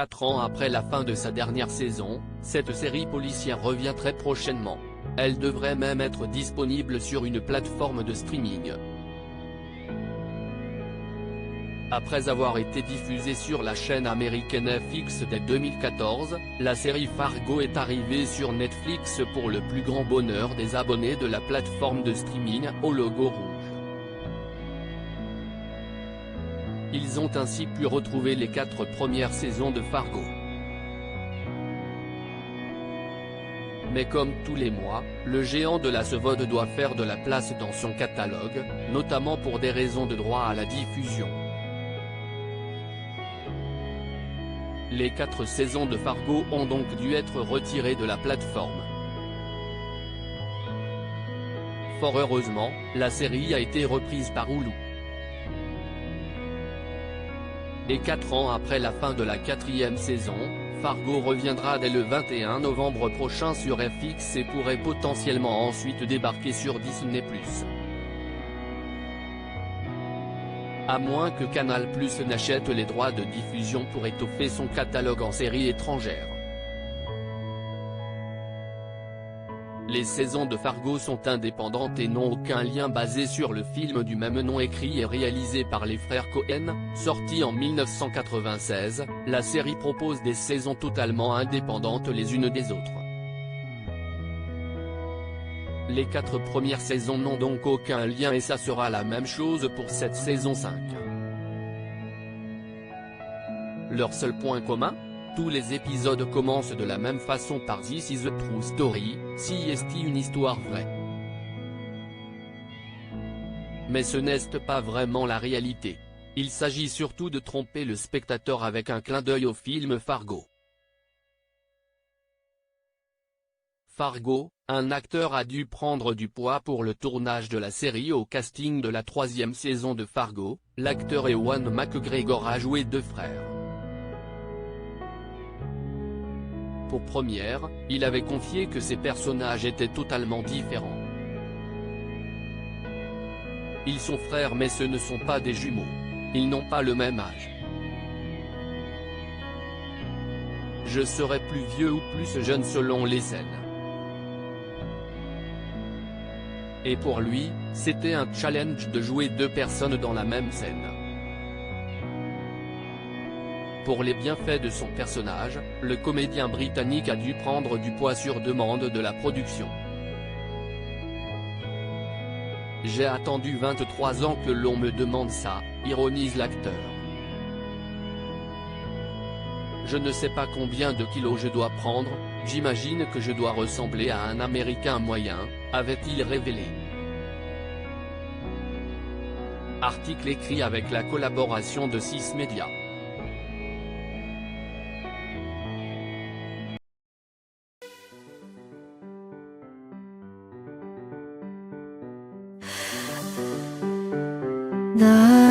4 ans après la fin de sa dernière saison, cette série policière revient très prochainement. Elle devrait même être disponible sur une plateforme de streaming. Après avoir été diffusée sur la chaîne américaine FX dès 2014, la série Fargo est arrivée sur Netflix pour le plus grand bonheur des abonnés de la plateforme de streaming au logo rouge. Ils ont ainsi pu retrouver les 4 premières saisons de Fargo. Mais comme tous les mois, le géant de la SVOD doit faire de la place dans son catalogue, notamment pour des raisons de droit à la diffusion. Les 4 saisons de Fargo ont donc dû être retirées de la plateforme. Fort heureusement, la série a été reprise par Hulu. Et 4 ans après la fin de la 4e saison, Fargo reviendra dès le 21 novembre prochain sur FX et pourrait potentiellement ensuite débarquer sur Disney+. À moins que Canal+ n'achète les droits de diffusion pour étoffer son catalogue en séries étrangères. Les saisons de Fargo sont indépendantes et n'ont aucun lien basé sur le film du même nom écrit et réalisé par les frères Coen, sorti en 1996. La série propose des saisons totalement indépendantes les unes des autres. Les 4 premières saisons n'ont donc aucun lien et ça sera la même chose pour cette saison 5. Leur seul point commun ? Tous les épisodes commencent de la même façon par This is a true story, c'est une histoire vraie. Mais ce n'est pas vraiment la réalité. Il s'agit surtout de tromper le spectateur avec un clin d'œil au film Fargo. Fargo, un acteur a dû prendre du poids pour le tournage de la série. Au casting de la 3e saison de Fargo, l'acteur Ewan McGregor a joué 2 frères. Pour première, il avait confié que ses personnages étaient totalement différents. Ils sont frères mais ce ne sont pas des jumeaux. Ils n'ont pas le même âge. Je serai plus vieux ou plus jeune selon les scènes. Et pour lui, c'était un challenge de jouer 2 personnes dans la même scène. Pour les bienfaits de son personnage, le comédien britannique a dû prendre du poids sur demande de la production. J'ai attendu 23 ans que l'on me demande ça, ironise l'acteur. Je ne sais pas combien de kilos je dois prendre, j'imagine que je dois ressembler à un Américain moyen, avait-il révélé. Article écrit avec la collaboration de 6 médias. 나